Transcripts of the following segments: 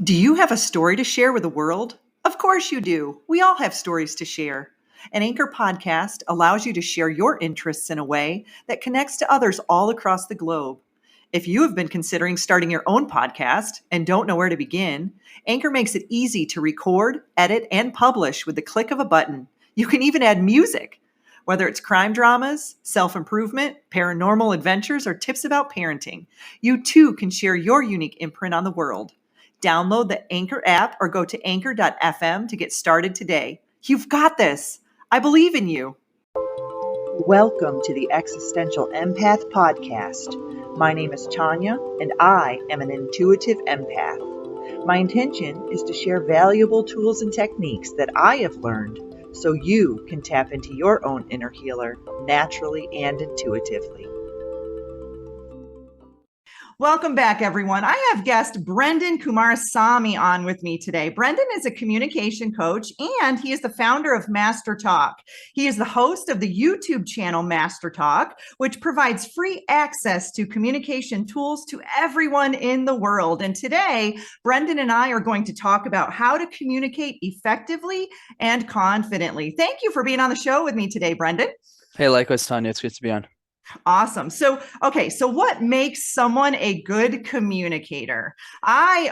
Do you have a story to share with the world? Of course you do. We all have stories to share. An Anchor podcast allows you to share your interests in a way that connects to others all across the globe. If you have been considering starting your own podcast and don't know where to begin, Anchor makes it easy to record, edit, and publish with the click of a button. You can even add music. Whether it's crime dramas, self-improvement, paranormal adventures, or tips about parenting, you too can share your unique imprint on the world. Download the Anchor app or go to anchor.fm to get started today. You've got this. I believe in you. Welcome to the Existential Empath Podcast. My name is Tanya, and I am an intuitive empath. My intention is to share valuable tools and techniques that I have learned so you can tap into your own inner healer naturally and intuitively. Welcome back, everyone. I have guest Brenden Kumarasamy on with me today. Brenden is a communication coach, and he is the founder of Master Talk. He is the host of the YouTube channel Master Talk, which provides free access to communication tools to everyone in the world. And today, Brenden and I are going to talk about how to communicate effectively and confidently. Thank you for being on the show with me today, Brenden. Hey, likewise, Tanya. It's good to be on. Awesome. So what makes someone a good communicator? My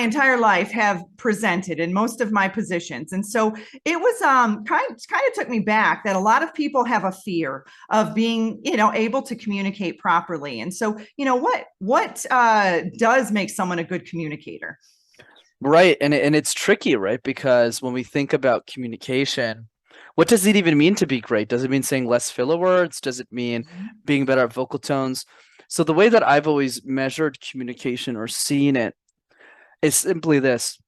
entire life have presented in most of my positions. And so it was kind of took me back that a lot of people have a fear of being, able to communicate properly. And so, what does make someone a good communicator? Right. And it's tricky, right? Because when we think about communication, what does it even mean to be great? Does it mean saying less filler words? Does it mean being better at vocal tones? So the way that I've always measured communication or seen it is simply this.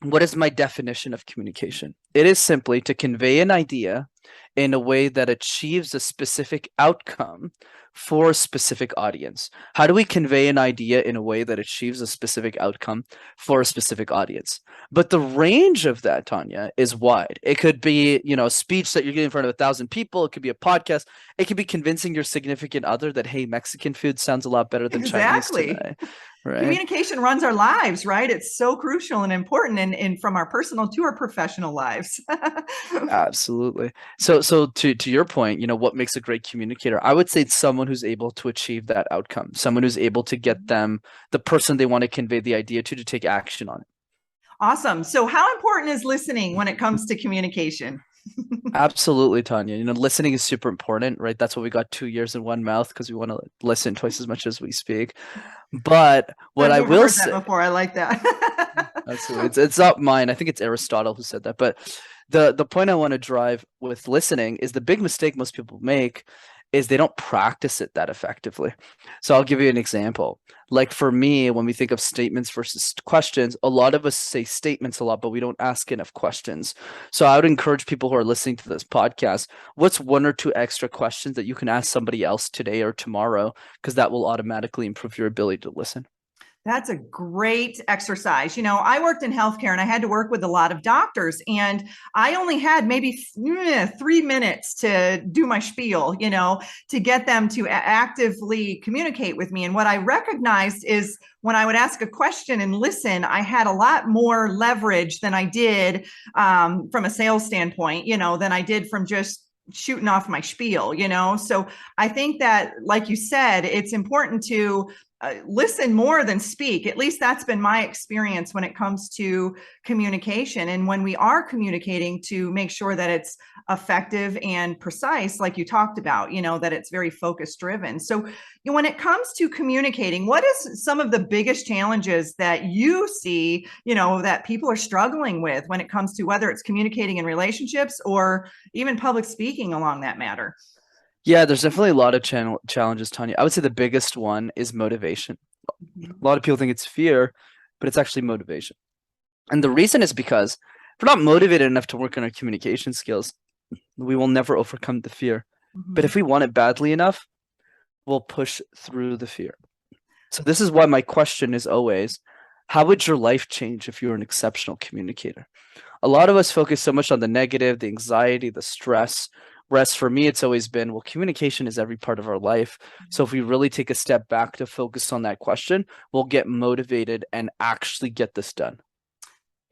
What is my definition of communication? It is simply to convey an idea in a way that achieves a specific outcome for a specific audience. How do we convey an idea in a way that achieves a specific outcome for a specific audience? But the range of that, Tanya, is wide. It could be, a speech that you're getting in front of 1,000 people. It could be a podcast. It could be convincing your significant other that, hey, Mexican food sounds a lot better than Chinese today. Right. Communication runs our lives, right? It's so crucial and important and from our personal to our professional lives. Absolutely. So to your point, what makes a great communicator? I would say it's someone who's able to achieve that outcome, someone who's able to get them, the person they want to convey the idea to take action on it. Awesome. So how important is listening when it comes to communication? Absolutely, Tanya. Listening is super important, right? That's why we got 2 ears in one mouth, because we want to listen twice as much as we speak. But what I will say before, I like that. Absolutely. It's not mine. I think it's Aristotle who said that. But the point I want to drive with listening is the big mistake most people make is they don't practice it that effectively. So I'll give you an example. Like for me, when we think of statements versus questions, a lot of us say statements a lot, but we don't ask enough questions. So I would encourage people who are listening to this podcast, what's one or two extra questions that you can ask somebody else today or tomorrow? Because that will automatically improve your ability to listen. That's a great exercise. I worked in healthcare and I had to work with a lot of doctors, and I only had maybe 3 minutes to do my spiel, to get them to actively communicate with me. And what I recognized is when I would ask a question and listen, I had a lot more leverage than I did from a sales standpoint, than I did from just shooting off my spiel, So I think that, like you said, it's important to listen more than speak. At least that's been my experience when it comes to communication. And when we are communicating, to make sure that it's effective and precise, like you talked about, that it's very focus driven. So when it comes to communicating, what is some of the biggest challenges that you see, that people are struggling with when it comes to whether it's communicating in relationships or even public speaking along that matter? Yeah, there's definitely a lot of challenges, Tanya. I would say the biggest one is motivation. A lot of people think it's fear, but it's actually motivation. And the reason is because if we're not motivated enough to work on our communication skills, we will never overcome the fear. But if we want it badly enough, we'll push through the fear. So this is why my question is always, how would your life change if you were an exceptional communicator? A lot of us focus so much on the negative, the anxiety, the stress. Whereas for me, it's always been, well, communication is every part of our life. So if we really take a step back to focus on that question, we'll get motivated and actually get this done.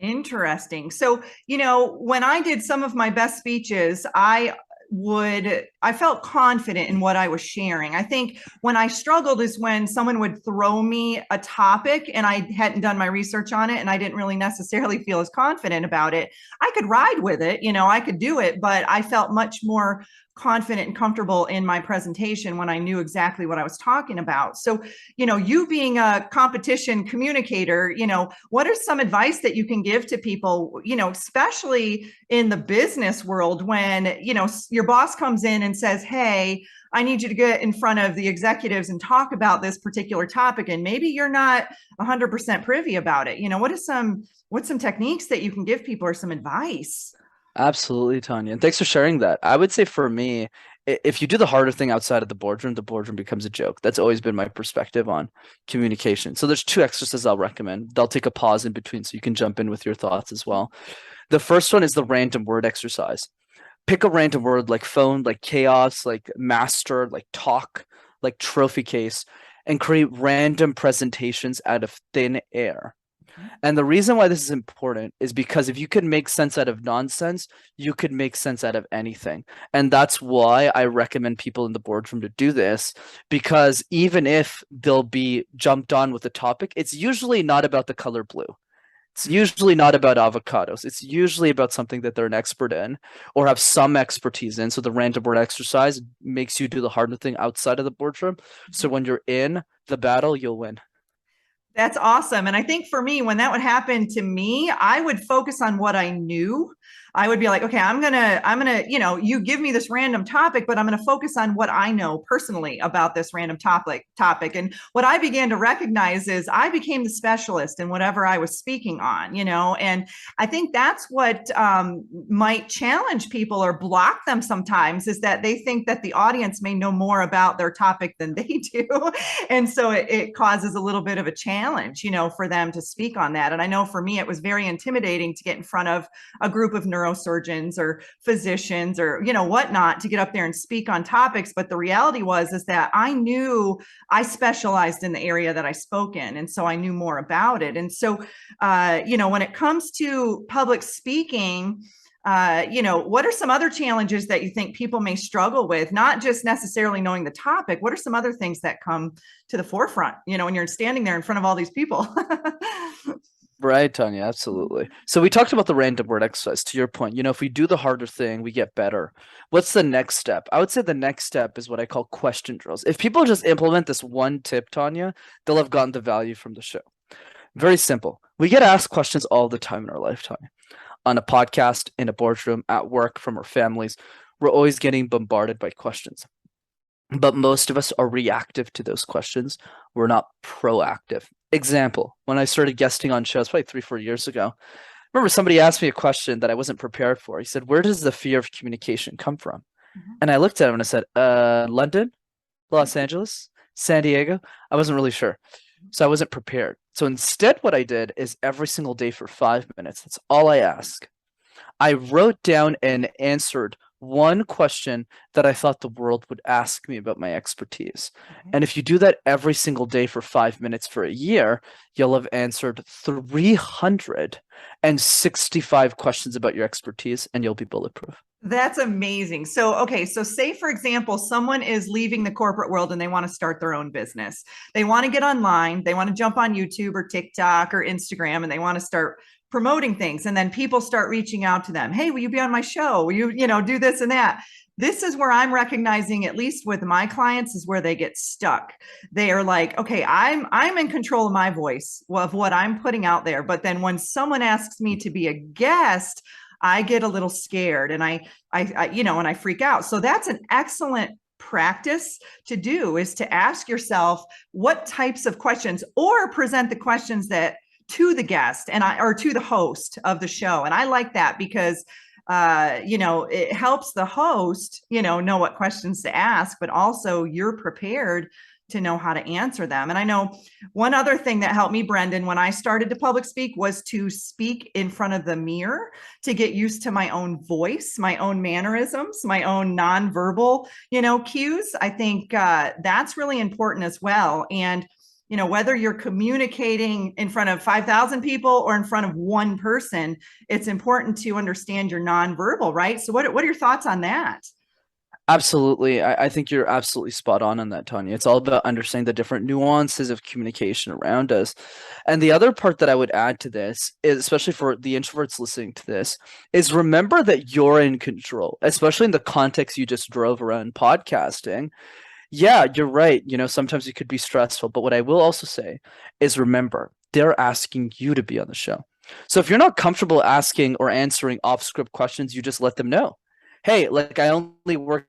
Interesting. So, when I did some of my best speeches, I felt confident in what I was sharing. I think when I struggled is when someone would throw me a topic and I hadn't done my research on it and I didn't really necessarily feel as confident about it. I could ride with it, I could do it, but I felt much more confident and comfortable in my presentation when I knew exactly what I was talking about. So, you being a competition communicator, what are some advice that you can give to people, especially in the business world when, your boss comes in and says, hey, I need you to get in front of the executives and talk about this particular topic. And maybe you're not 100% privy about it. What's some techniques that you can give people or some advice? Absolutely, Tanya. And thanks for sharing that. I would say for me, if you do the harder thing outside of the boardroom becomes a joke. That's always been my perspective on communication. So there's two exercises I'll recommend. They'll take a pause in between so you can jump in with your thoughts as well. The first one is the random word exercise. Pick a random word like phone, like chaos, like master, like talk, like trophy case, and create random presentations out of thin air. And the reason why this is important is because if you could make sense out of nonsense, you could make sense out of anything. And that's why I recommend people in the boardroom to do this, because even if they'll be jumped on with a topic, it's usually not about the color blue. It's usually not about avocados. It's usually about something that they're an expert in or have some expertise in. So the random word exercise makes you do the harder thing outside of the boardroom. So when you're in the battle, you'll win. That's awesome. And I think for me, when that would happen to me, I would focus on what I knew. I would be like, okay, you give me this random topic, but I'm going to focus on what I know personally about this random topic. And what I began to recognize is I became the specialist in whatever I was speaking on, and I think that's what might challenge people or block them sometimes is that they think that the audience may know more about their topic than they do. And so it causes a little bit of a challenge, for them to speak on that. And I know for me, it was very intimidating to get in front of a group of neurosurgeons or physicians or, whatnot to get up there and speak on topics. But the reality is that I knew I specialized in the area that I spoke in. And so I knew more about it. And so, when it comes to public speaking, what are some other challenges that you think people may struggle with? Not just necessarily knowing the topic. What are some other things that come to the forefront, when you're standing there in front of all these people? Right, Tanya, absolutely. So we talked about the random word exercise. To your point, if we do the harder thing, we get better. What's the next step? I would say the next step is what I call question drills. If people just implement this one tip, Tanya, they'll have gotten the value from the show. Very simple. We get asked questions all the time in our lifetime. On a podcast, in a boardroom, at work, from our families, we're always getting bombarded by questions. But most of us are reactive to those questions. We're not proactive. Example, when I started guesting on shows probably 3-4 years ago, remember somebody asked me a question that I wasn't prepared for. He said, where does the fear of communication come from? And I looked at him and I said, London, Los Angeles, San Diego. I wasn't really sure. So I wasn't prepared. So instead, what I did is every single day for 5 minutes, that's all I ask. I wrote down and answered one question that I thought the world would ask me about my expertise. And if you do that every single day for 5 minutes for a year, you'll have answered 365 questions about your expertise and you'll be bulletproof. That's amazing. So, okay. So say, for example, someone is leaving the corporate world and they want to start their own business. They want to get online. They want to jump on YouTube or TikTok or Instagram and they want to start promoting things. And then people start reaching out to them. Hey, will you be on my show? Will you, do this and that? This is where I'm recognizing, at least with my clients, is where they get stuck. They are like, okay, I'm in control of my voice, of what I'm putting out there. But then when someone asks me to be a guest, I get a little scared and I and I freak out. So that's an excellent practice to do, is to ask yourself what types of questions, or present the questions that to the guest or to the host of the show. And I like that because it helps the host, know what questions to ask, but also you're prepared to know how to answer them. And I know one other thing that helped me, Brenden, when I started to public speak was to speak in front of the mirror, to get used to my own voice, my own mannerisms, my own nonverbal, cues. I think that's really important as well. And whether you're communicating in front of 5,000 people or in front of one person, it's important to understand your nonverbal, right? So what are your thoughts on that? Absolutely. I think you're absolutely spot on that, Tanya. It's all about understanding the different nuances of communication around us. And the other part that I would add to this is, especially for the introverts listening to this, is remember that you're in control, especially in the context you just drove around podcasting. Yeah, you're right. Sometimes it could be stressful, but what I will also say is remember, they're asking you to be on the show. So if you're not comfortable asking or answering off-script questions, you just let them know. Hey, like I only work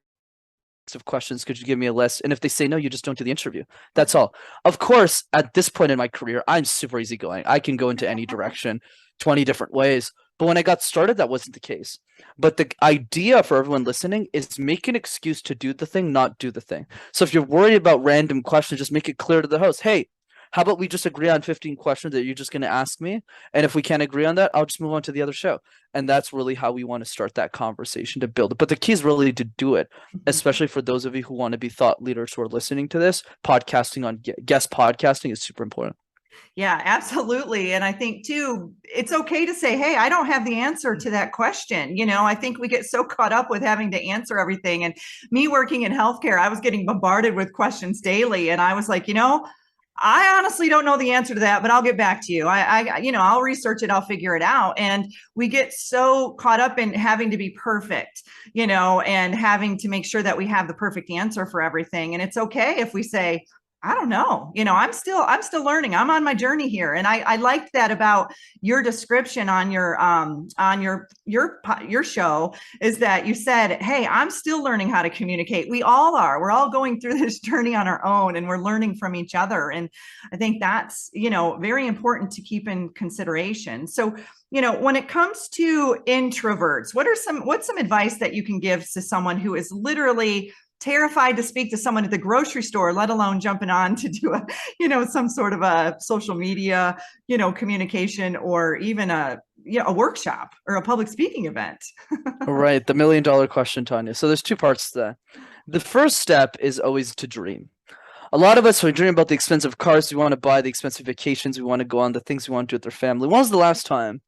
of questions, could you give me a list? And if they say no, you just don't do the interview. That's all. Of course, at this point in my career, I'm super easygoing. I can go into any direction, 20 different ways. But when I got started, that wasn't the case. But the idea for everyone listening is make an excuse to do the thing, not do the thing. So if you're worried about random questions, just make it clear to the host, hey, how about we just agree on 15 questions that you're just going to ask me? And if we can't agree on that, I'll just move on to the other show. And that's really how we want to start that conversation to build it. But the key is really to do it, especially for those of you who want to be thought leaders who are listening to this. Podcasting on guest podcasting is super important. Yeah, absolutely. And I think too, it's okay to say, hey, I don't have the answer to that question. I think we get so caught up with having to answer everything. And me working in healthcare, I was getting bombarded with questions daily. And I was like, I honestly don't know the answer to that, but I'll get back to you. I'll research it. I'll figure it out. And we get so caught up in having to be perfect, and having to make sure that we have the perfect answer for everything. And it's okay if we say, I don't know, I'm still learning. I'm on my journey here. And I liked that about your description on your show, is that you said, hey, I'm still learning how to communicate. We all are. We're all going through this journey on our own, and we're learning from each other. And I think that's, very important to keep in consideration. So, when it comes to introverts, what's some advice that you can give to someone who is literally terrified to speak to someone at the grocery store, let alone jumping on to do some sort of a social media, communication, or even a workshop or a public speaking event? Right. The $1 million question, Tanya. So there's two parts to that. The first step is always to dream. A lot of us, we dream about the expensive cars we want to buy, the expensive vacations we want to go on, the things we want to do with our family. When was the last time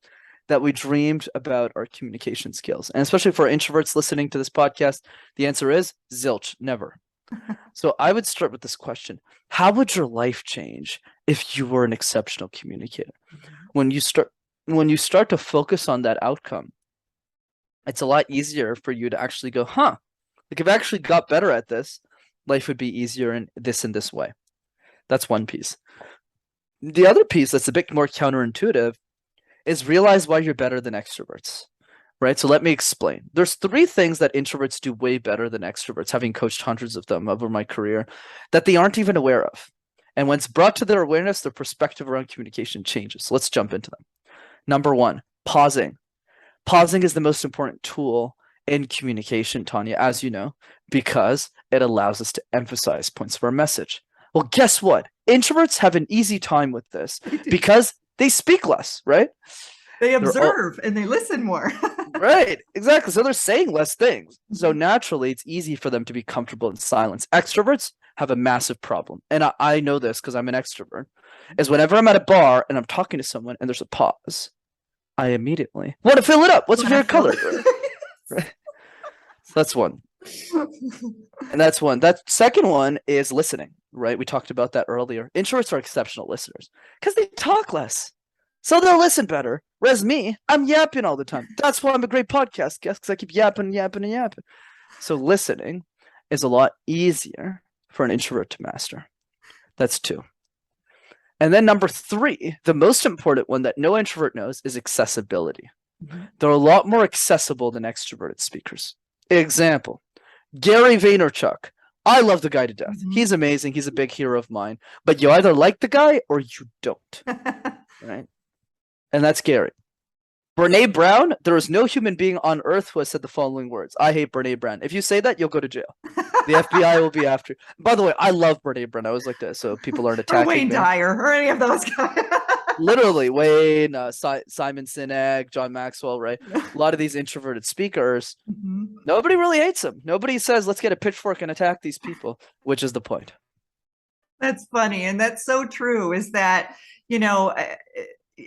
that we dreamed about our communication skills? And especially for introverts listening to this podcast, the answer is zilch, never. So I would start with this question. How would your life change if you were an exceptional communicator? When you start to focus on that outcome, it's a lot easier for you to actually go, like if I actually got better at this, life would be easier in this way. That's one piece. The other piece that's a bit more counterintuitive is realize why you're better than extroverts, right? So let me explain. There's 3 things that introverts do way better than extroverts, having coached hundreds of them over my career, that they aren't even aware of. And when it's brought to their awareness, their perspective around communication changes. So let's jump into them. Number 1, pausing. Pausing is the most important tool in communication, Tanya, as you know, because it allows us to emphasize points of our message. Well, guess what? Introverts have an easy time with this because they speak less, right? They observe and they listen more. Right, exactly. So they're saying less things. So naturally, it's easy for them to be comfortable in silence. Extroverts have a massive problem. And I know this because I'm an extrovert, is whenever I'm at a bar and I'm talking to someone and there's a pause, I immediately want to fill it up. What's your favorite color? Right? So that's one. And that's one. That second one is listening, right? We talked about that earlier. Introverts are exceptional listeners because they talk less. So they'll listen better. Whereas me, I'm yapping all the time. That's why I'm a great podcast guest, because I keep yapping. So listening is a lot easier for an introvert to master. That's 2. And then number 3, the most important one that no introvert knows is accessibility. They're a lot more accessible than extroverted speakers. Example, Gary Vaynerchuk. I love the guy to death. He's amazing. He's a big hero of mine. But you either like the guy or you don't. Right? And that's Gary. Brene Brown, there is no human being on earth who has said the following words. I hate Brene Brown. If you say that, you'll go to jail. The FBI will be after you. By the way, I love Brene Brown. I always like that, so people aren't Or attacking Wayne me. Dyer or any of those guys. Literally, Wayne, Simon Sinek, John Maxwell, right? A lot of these introverted speakers, nobody really hates them. Nobody says, let's get a pitchfork and attack these people, which is the point. That's funny. And that's so true, is that, you know,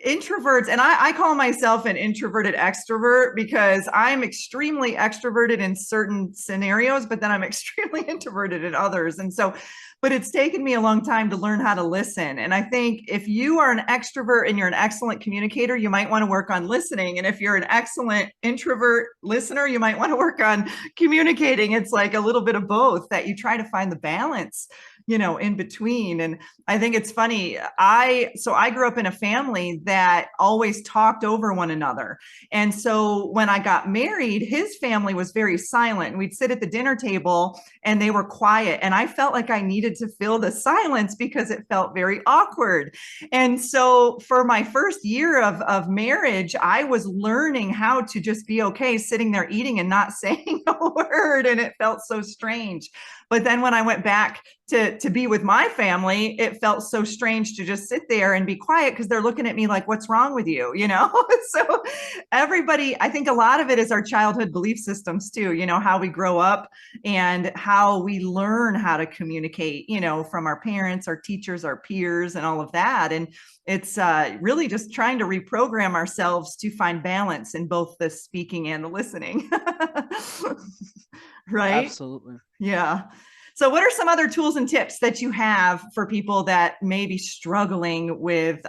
introverts, and I call myself an introverted extrovert because I'm extremely extroverted in certain scenarios, but then I'm extremely introverted in others. And so, but it's taken me a long time to learn how to listen. And I think if you are an extrovert and you're an excellent communicator, you might want to work on listening. And if you're an excellent introvert listener, you might want to work on communicating. It's like a little bit of both, that you try to find the balance, you know, in between. And I think it's funny. I grew up in a family that always talked over one another. And so when I got married, his family was very silent. We'd sit at the dinner table and they were quiet. And I felt like I needed to fill the silence because it felt very awkward. And so for my first year of marriage, I was learning how to just be okay sitting there eating and not saying a word. And it felt so strange. But then when I went back to be with my family, it felt so strange to just sit there and be quiet because they're looking at me like, what's wrong with you? You know, so everybody, I think a lot of it is our childhood belief systems too, you know, how we grow up and how we learn how to communicate, you know, from our parents, our teachers, our peers, and all of that. And it's really just trying to reprogram ourselves to find balance in both the speaking and the listening. Right? Absolutely. Yeah. So what are some other tools and tips that you have for people that may be struggling with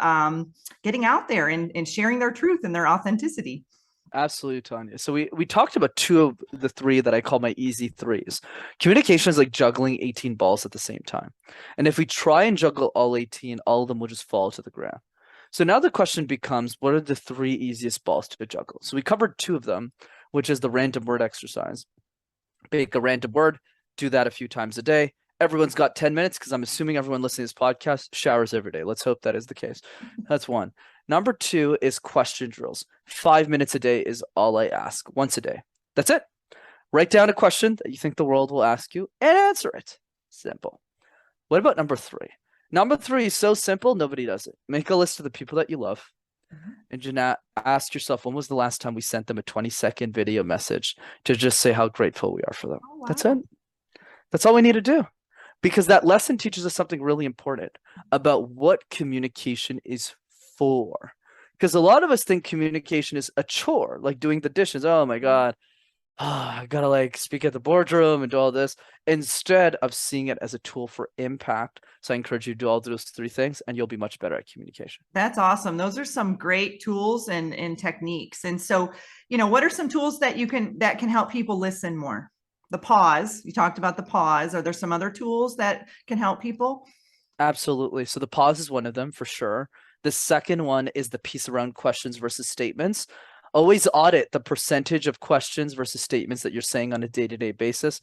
getting out there and sharing their truth and their authenticity? Absolutely, Tanya. So we talked about two of the three that I call my easy threes. Communication is like juggling 18 balls at the same time. And if we try and juggle all 18, all of them will just fall to the ground. So now the question becomes, what are the three easiest balls to juggle? So we covered two of them, which is the random word exercise. Pick a random word, do that a few times a day. Everyone's got 10 minutes because I'm assuming everyone listening to this podcast showers every day. Let's hope that is the case. That's one. Number two is question drills. 5 minutes a day is all I ask, once a day. That's it. Write down a question that you think the world will ask you and answer it. Simple. What about number three? Number three is so simple, nobody does it. Make a list of the people that you love. And Jeanette, ask yourself, when was the last time we sent them a 20-second video message to just say how grateful we are for them? Oh, wow. That's it. That's all we need to do. Because that lesson teaches us something really important about what communication is for. Because a lot of us think communication is a chore, like doing the dishes. Oh my God, I gotta like speak at the boardroom and do all this, instead of seeing it as a tool for impact. So I encourage you to do all those three things and you'll be much better at communication. That's awesome. Those are some great tools and techniques. And so, you know, what are some tools that can help people listen more? The pause, you talked about the pause. Are there some other tools that can help people? Absolutely. So the pause is one of them for sure. The second one is the piece around questions versus statements. Always audit the percentage of questions versus statements that you're saying on a day-to-day basis.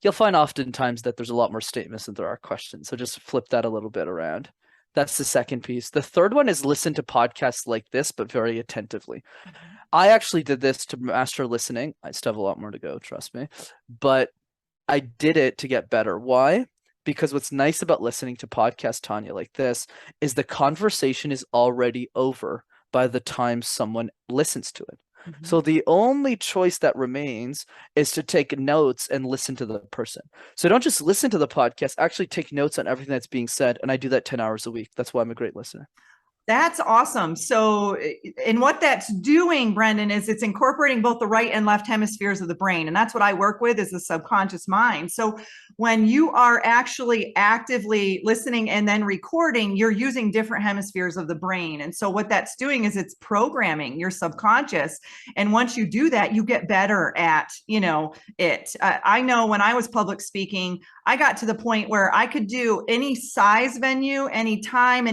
You'll find oftentimes that there's a lot more statements than there are questions. So just flip that a little bit around. That's the second piece. The third one is listen to podcasts like this, but very attentively. I actually did this to master listening. I still have a lot more to go, trust me. But I did it to get better. Why? Because what's nice about listening to podcasts, Tanya, like this, is the conversation is already over by the time someone listens to it. So the only choice that remains is to take notes and listen to the person. So don't just listen to the podcast, actually take notes on everything that's being said. And I do that 10 hours a week. That's why I'm a great listener. That's awesome. So, and what that's doing, Brenden, is it's incorporating both the right and left hemispheres of the brain. And that's what I work with, is the subconscious mind. So when you are actually actively listening and then recording, you're using different hemispheres of the brain. And so what that's doing is it's programming your subconscious. And once you do that, you get better at, you know, it. I know when I was public speaking, I got to the point where I could do any size venue, any time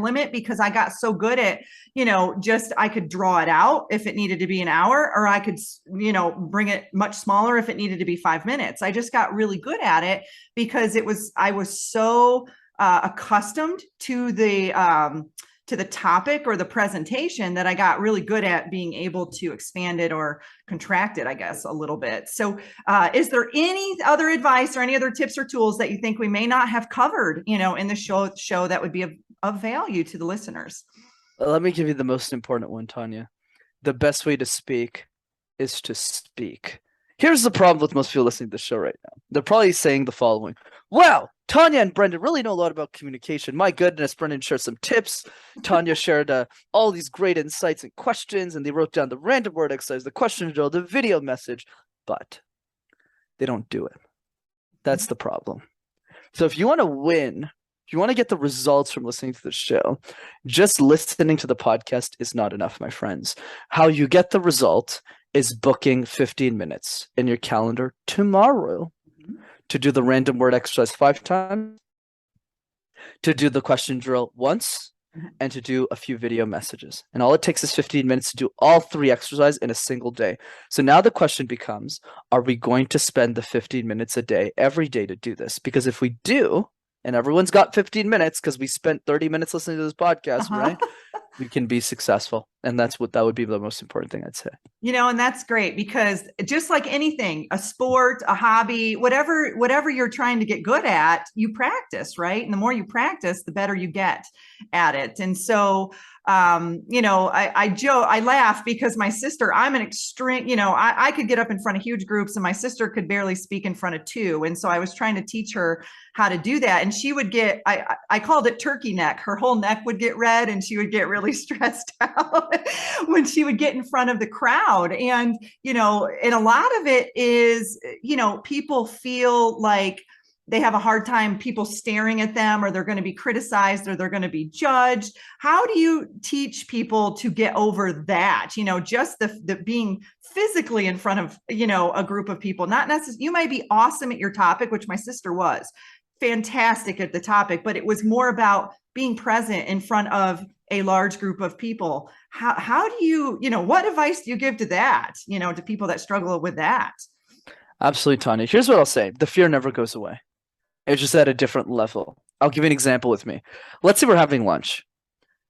limit, because I got so good at, you know, just I could draw it out if it needed to be an hour, or I could, you know, bring it much smaller if it needed to be 5 minutes. I just got really good at it because I was so accustomed to the to the topic or the presentation that I got really good at being able to expand it or contract it, I guess, a little bit. So is there any other advice or any other tips or tools that you think we may not have covered, in the show that would be of value to the listeners? Let me give you the most important one, Tanya. The best way to speak is to speak. Here's the problem with most people listening to the show right now. They're probably saying the following. Wow, Tanya and Brenden really know a lot about communication. My goodness, Brenden shared some tips. Tanya shared all these great insights and questions, and they wrote down the random word exercise, the question drill, the video message, but they don't do it. That's the problem. So if you want to win, if you want to get the results from listening to the show, just listening to the podcast is not enough, my friends. How you get the result is booking 15 minutes in your calendar tomorrow to do the random word exercise 5 times, to do the question drill once, and to do a few video messages. And all it takes is 15 minutes to do all 3 exercises in a single day. So now the question becomes, are we going to spend the 15 minutes a day every day to do this? Because if we do, and everyone's got 15 minutes because we spent 30 minutes listening to this podcast, right? We can be successful. And that would be the most important thing I'd say. And that's great, because just like anything, a sport, a hobby, whatever you're trying to get good at, you practice, right? And the more you practice, the better you get at it. And so, I laugh because my sister, I'm an extreme, I could get up in front of huge groups and my sister could barely speak in front of 2. And so I was trying to teach her how to do that. And she would get, I called it turkey neck. Her whole neck would get red and she would get really stressed out when she would get in front of the crowd. And, and a lot of it is, people feel like they have a hard time people staring at them, or they're going to be criticized, or they're going to be judged. How do you teach people to get over that? Just the being physically in front of, a group of people, not necessarily, you might be awesome at your topic, which my sister was fantastic at the topic, but it was more about being present in front of a large group of people. How do you, what advice do you give to that, to people that struggle with that? Absolutely, Tanya. Here's what I'll say. The fear never goes away. It's just at a different level. I'll give you an example with me. Let's say we're having lunch.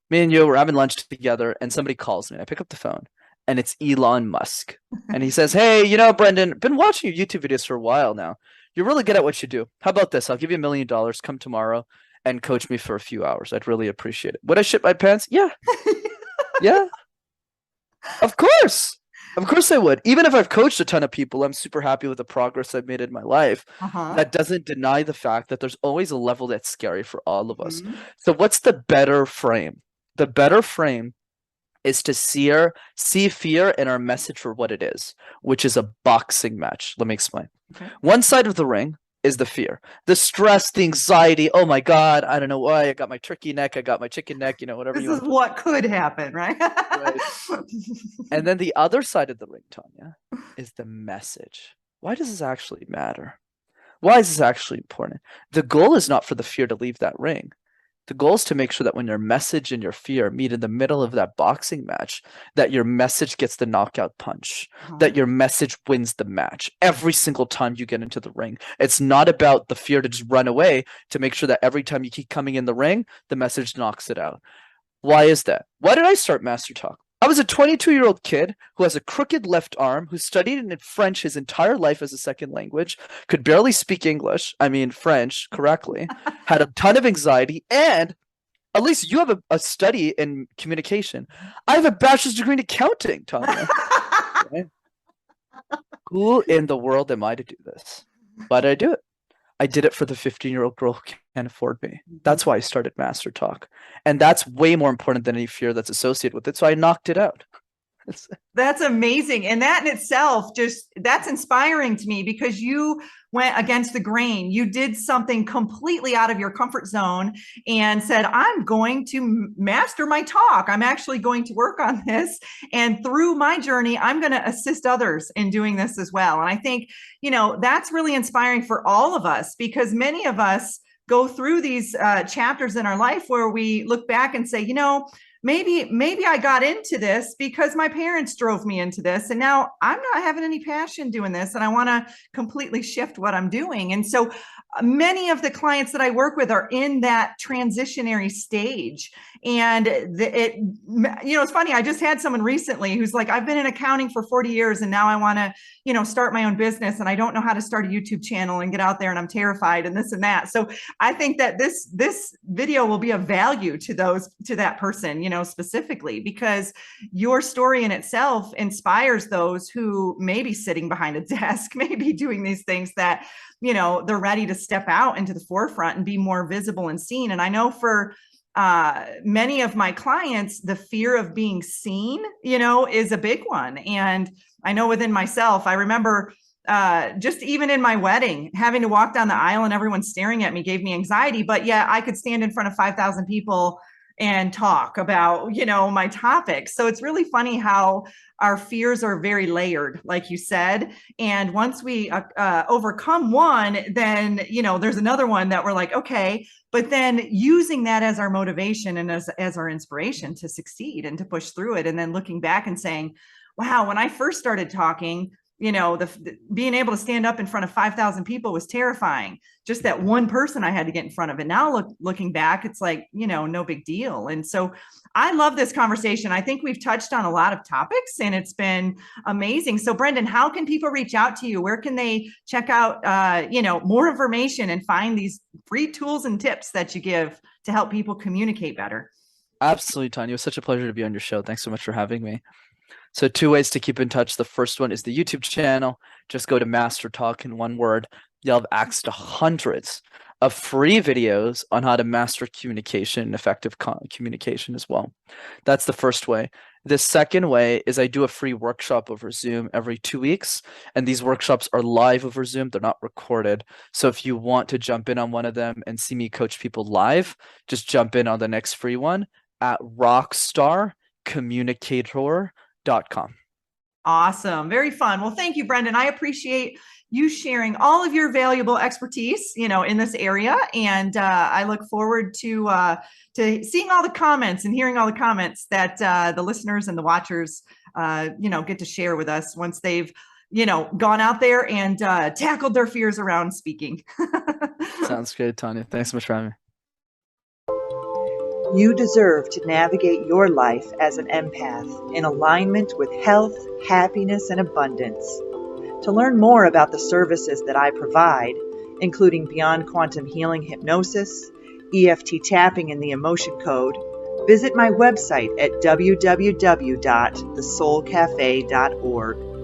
Me and you, we're having lunch together, and somebody calls me. I pick up the phone, and it's Elon Musk. And he says, hey, Brenden, been watching your YouTube videos for a while now. You're really good at what you do. How about this? I'll give you $1 million. Come tomorrow and coach me for a few hours. I'd really appreciate it. Would I shit my pants? Yeah. Yeah. Of course. Of course I would. Even if I've coached a ton of people, I'm super happy with the progress I've made in my life. That doesn't deny the fact that there's always a level that's scary for all of us. So what's the better frame? The better frame is to see fear in our message for what it is, which is a boxing match. Let me explain. Okay. One side of the ring is the fear, the stress, the anxiety. Oh my God, I don't know why. I got my turkey neck. I got my chicken neck, whatever. This is what could happen, right? Right. And then the other side of the ring, Tanya, is the message. Why does this actually matter? Why is this actually important? The goal is not for the fear to leave that ring. The goal is to make sure that when your message and your fear meet in the middle of that boxing match, that your message gets the knockout punch, that your message wins the match every single time you get into the ring. It's not about the fear to just run away, to make sure that every time you keep coming in the ring, the message knocks it out. Why is that? Why did I start Master Talk? I was a 22-year-old kid who has a crooked left arm, who studied in French his entire life as a second language, could barely speak French correctly, had a ton of anxiety, and at least you have a study in communication. I have a bachelor's degree in accounting, Tanya. Right? Who in the world am I to do this? Why did I do it? I did it for the 15-year-old girl who can't afford me. That's why I started Master Talk. And that's way more important than any fear that's associated with it. So I knocked it out. That's amazing. And that in itself, that's inspiring to me, because you went against the grain. You did something completely out of your comfort zone and said, I'm going to master my talk. I'm actually going to work on this. And through my journey, I'm going to assist others in doing this as well. And I think, that's really inspiring for all of us, because many of us go through these chapters in our life where we look back and say, maybe I got into this because my parents drove me into this, and now I'm not having any passion doing this, and I want to completely shift what I'm doing. And so many of the clients that I work with are in that transitionary stage. And it's funny. I just had someone recently who's like, I've been in accounting for 40 years and now I want to, start my own business, and I don't know how to start a YouTube channel and get out there, and I'm terrified and this and that. So I think that this video will be of value to that person, specifically, because your story in itself inspires those who may be sitting behind a desk, maybe doing these things that, they're ready to step out into the forefront and be more visible and seen. And I know for many of my clients, the fear of being seen, is a big one. And I know within myself, I remember just even in my wedding, having to walk down the aisle and everyone staring at me gave me anxiety. But yeah, I could stand in front of 5,000 people and talk about, my topics. So it's really funny how our fears are very layered, like you said. And once we overcome one, then, there's another one that we're like, okay, but then using that as our motivation and as our inspiration to succeed and to push through it. And then looking back and saying, wow, when I first started talking, being able to stand up in front of 5,000 people was terrifying. Just that one person I had to get in front of. And now looking back, it's like, no big deal. And so I love this conversation. I think we've touched on a lot of topics and it's been amazing. So Brenden, how can people reach out to you? Where can they check out, more information and find these free tools and tips that you give to help people communicate better? Absolutely, Tanya. It was such a pleasure to be on your show. Thanks so much for having me. So 2 ways to keep in touch. The first one is the YouTube channel. Just go to Master Talk in one word. You'll have access to hundreds of free videos on how to master communication and effective communication as well. That's the first way. The second way is I do a free workshop over Zoom every 2 weeks. And these workshops are live over Zoom. They're not recorded. So if you want to jump in on one of them and see me coach people live, just jump in on the next free one at rockstarcommunicator.com. Awesome. Very fun. Well, thank you, Brenden. I appreciate you sharing all of your valuable expertise, in this area. And I look forward to seeing all the comments and hearing all the comments that the listeners and the watchers, get to share with us once they've, gone out there and tackled their fears around speaking. Sounds good, Tanya. Thanks so much for having me. You deserve to navigate your life as an empath in alignment with health, happiness, and abundance. To learn more about the services that I provide, including Beyond Quantum Healing Hypnosis, EFT Tapping, and the Emotion Code, visit my website at www.thesoulcafe.org.